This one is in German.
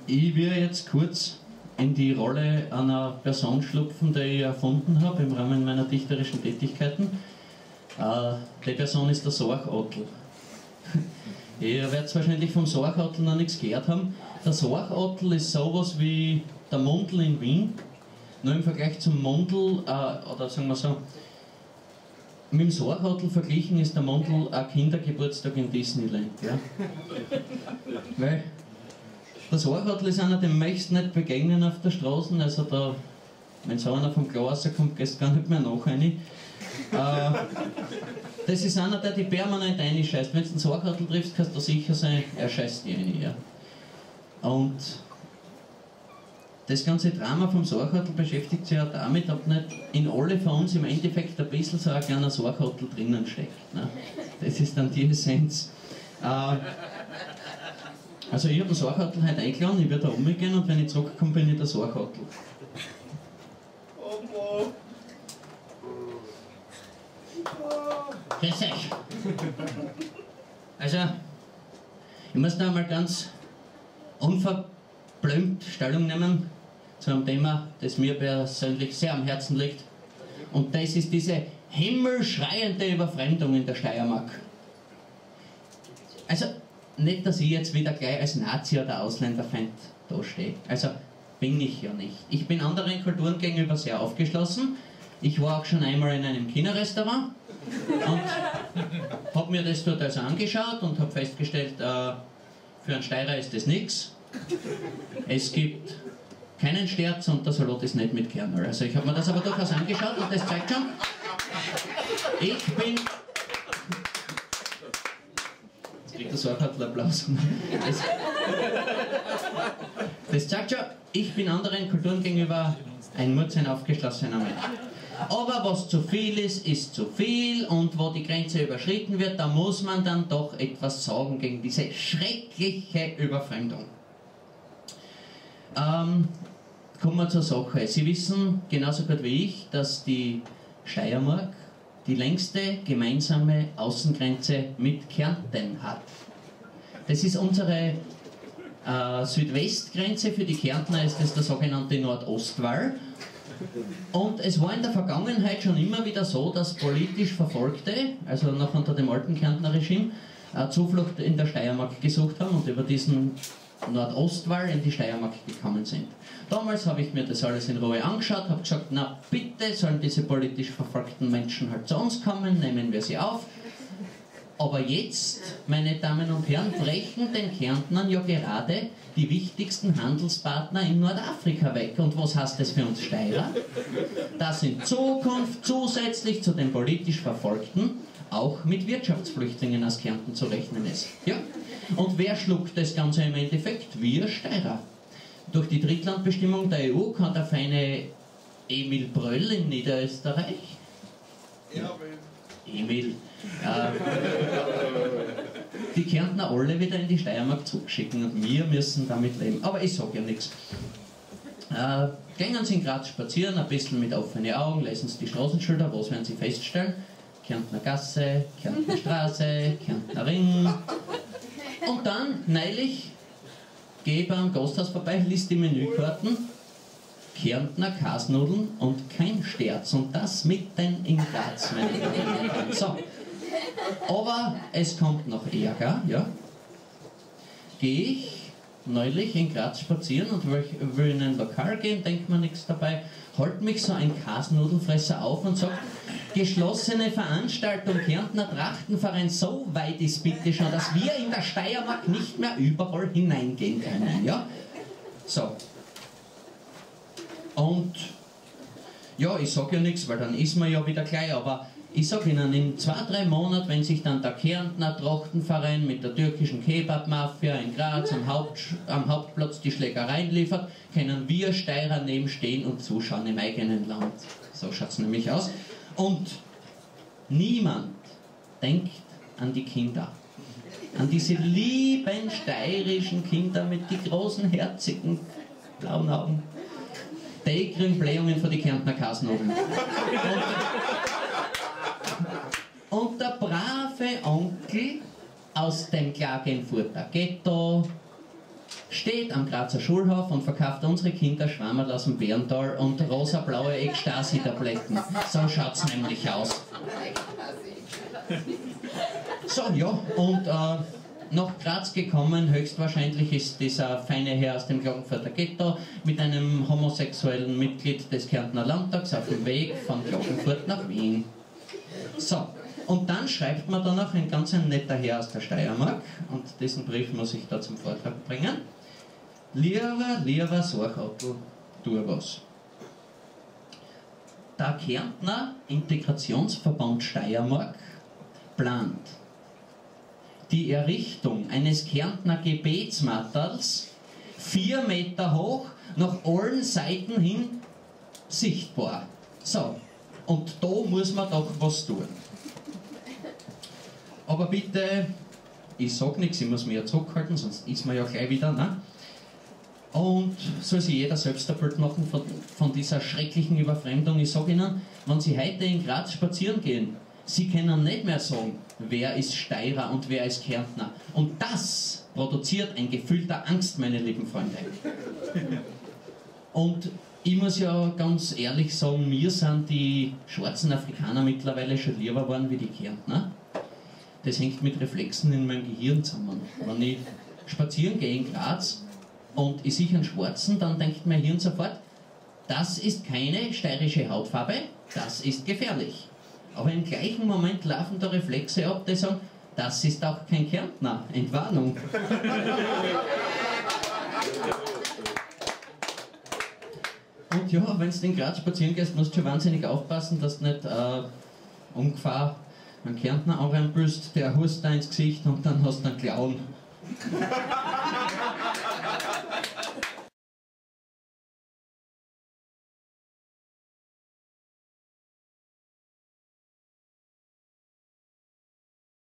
Ich will jetzt kurz in die Rolle einer Person schlüpfen, die ich erfunden habe im Rahmen meiner dichterischen Tätigkeiten. Die Person ist der Sorchatl. Ihr werdet wahrscheinlich vom Sorchatl noch nichts gehört haben. Der Sorchatl ist sowas wie der Mundl in Wien, nur im Vergleich zum Mundl, oder sagen wir so, mit dem Sorchatl verglichen ist der Mundl ein Kindergeburtstag in Disneyland. Ja? Weil der Sorchatl ist einer, dem möchtest du nicht begegnen auf der Straße, also da, wenn so einer vom Klo rauskommt, gehst du gar nicht mehr nach rein. Das ist einer, der die permanent reinscheißt. Wenn du einen Sorchatl triffst, kannst du sicher sein, er scheißt die rein. Ja? Und das ganze Drama vom Sorchatl beschäftigt sich ja damit, ob nicht in alle von uns im Endeffekt ein bisschen so ein kleiner Sorchatl drinnen steckt. Ne? Das ist dann die Essenz. Also ich habe den Sorchatl heute eingeladen, ich werde da umgehen und wenn ich zurückkomme, bin ich der Sorchatl. Grüß euch! Also, ich muss da mal ganz unverblümt Stellung nehmen zu einem Thema, das mir persönlich sehr am Herzen liegt. Und das ist diese himmelschreiende Überfremdung in der Steiermark. Also, nicht, dass ich jetzt wieder gleich als Nazi oder Ausländerfeind dastehe. Also, bin ich ja nicht. Ich bin anderen Kulturen gegenüber sehr aufgeschlossen. Ich war auch schon einmal in einem China-Restaurant und habe mir das dort also angeschaut und habe festgestellt, für einen Steirer ist das nichts. Es gibt keinen Sterz und der Salat ist nicht mit Kernel. Also ich habe mir das aber durchaus angeschaut und das zeigt schon, ich bin... Jetzt kriegt der Sorchatl Applaus. Das zeigt schon, ich bin anderen Kulturen gegenüber ein Murzeln aufgeschlossener Mensch. Aber was zu viel ist zu viel und wo die Grenze überschritten wird, da muss man dann doch etwas sagen gegen diese schreckliche Überfremdung. Kommen wir zur Sache. Sie wissen genauso gut wie ich, dass die Steiermark die längste gemeinsame Außengrenze mit Kärnten hat. Das ist unsere Südwestgrenze, für die Kärntner ist das der sogenannte Nordostwall. Und es war in der Vergangenheit schon immer wieder so, dass politisch Verfolgte, also noch unter dem alten Kärntner Regime, Zuflucht in der Steiermark gesucht haben und über diesen Nordostwall in die Steiermark gekommen sind. Damals habe ich mir das alles in Ruhe angeschaut, habe gesagt, na bitte sollen diese politisch verfolgten Menschen halt zu uns kommen, nehmen wir sie auf. Aber jetzt, meine Damen und Herren, brechen den Kärntnern ja gerade die wichtigsten Handelspartner in Nordafrika weg. Und was heißt das für uns Steirer? Dass in Zukunft zusätzlich zu den politisch Verfolgten auch mit Wirtschaftsflüchtlingen aus Kärnten zu rechnen ist. Ja? Und wer schluckt das Ganze im Endeffekt? Wir Steirer. Durch die Drittlandbestimmung der EU kann der feine Emil Bröll in Niederösterreich, Emil, die Kärntner alle wieder in die Steiermark zurückschicken und wir müssen damit leben. Aber ich sage ja nichts. Gehen Sie in Graz spazieren, ein bisschen mit offenen Augen, lesen Sie die Straßenschilder, was werden Sie feststellen? Kärntner Gasse, Kärntner Straße, Kärntner Ring. Und dann, neulich, gehe ich beim Gasthaus vorbei, liest die Menükarten, Kärntner Kasnudeln und kein Sterz. Und das mitten in Graz, meine Damen und Herren. So. Aber es kommt noch Ärger, ja. Gehe ich neulich in Graz spazieren und will in ein Lokal gehen, denkt mir nichts dabei, holt mich so ein Kasnudelfresser auf und sagt, geschlossene Veranstaltung Kärntner Trachtenverein, so weit ist bitte schon, dass wir in der Steiermark nicht mehr überall hineingehen können, ja. So. Und ja, ich sage ja nichts, weil dann ist man ja wieder gleich, aber ich sage Ihnen, in 2-3 Monaten, wenn sich dann der Kärntner Trachtenverein mit der türkischen Kebab-Mafia in Graz am Hauptplatz die Schlägereien liefert, können wir Steirer nebenstehen und zuschauen im eigenen Land. So schaut es nämlich aus. Und niemand denkt an die Kinder. An diese lieben steirischen Kinder mit den großen, herzigen, blauen Augen. Die kriegen Blähungen für die Kärntner Kasnudeln. Und der brave Onkel aus dem Klagenfurter Ghetto, steht am Grazer Schulhof und verkauft unsere Kinder Schwammerl aus dem Bärental und rosa-blaue Ekstasi-Tabletten. So schaut's nämlich aus. So, ja, und nach Graz gekommen, höchstwahrscheinlich ist dieser feine Herr aus dem Klagenfurter Ghetto mit einem homosexuellen Mitglied des Kärntner Landtags auf dem Weg von Klagenfurt nach Wien. So, und dann schreibt mir da noch ein ganz netter Herr aus der Steiermark, und diesen Brief muss ich da zum Vortrag bringen. Lieber Sorchatl, tu was. Der Kärntner Integrationsverband Steiermark plant die Errichtung eines Kärntner Gebetsmattels 4 Meter hoch, nach allen Seiten hin sichtbar. So, und da muss man doch was tun. Aber bitte, ich sag nichts, ich muss mich ja zurückhalten, sonst ist man ja gleich wieder, ne? Und soll sich jeder selbst ein Bild machen von dieser schrecklichen Überfremdung. Ich sage Ihnen, wenn Sie heute in Graz spazieren gehen, Sie können nicht mehr sagen, wer ist Steirer und wer ist Kärntner. Und das produziert ein Gefühl der Angst, meine lieben Freunde. Und ich muss ja ganz ehrlich sagen, mir sind die schwarzen Afrikaner mittlerweile schon lieber geworden wie die Kärntner. Das hängt mit Reflexen in meinem Gehirn zusammen. Wenn ich spazieren gehe in Graz und ich sehe einen Schwarzen, dann denkt mein Hirn sofort, das ist keine steirische Hautfarbe, das ist gefährlich. Aber im gleichen Moment laufen da Reflexe ab, die sagen, das ist auch kein Kärntner. Entwarnung. Und ja, wenn du in Graz spazieren gehst, musst du schon wahnsinnig aufpassen, dass du nicht ungefähr einen Kärntner anrempelst, der hust da ins Gesicht und dann hast du einen Clown.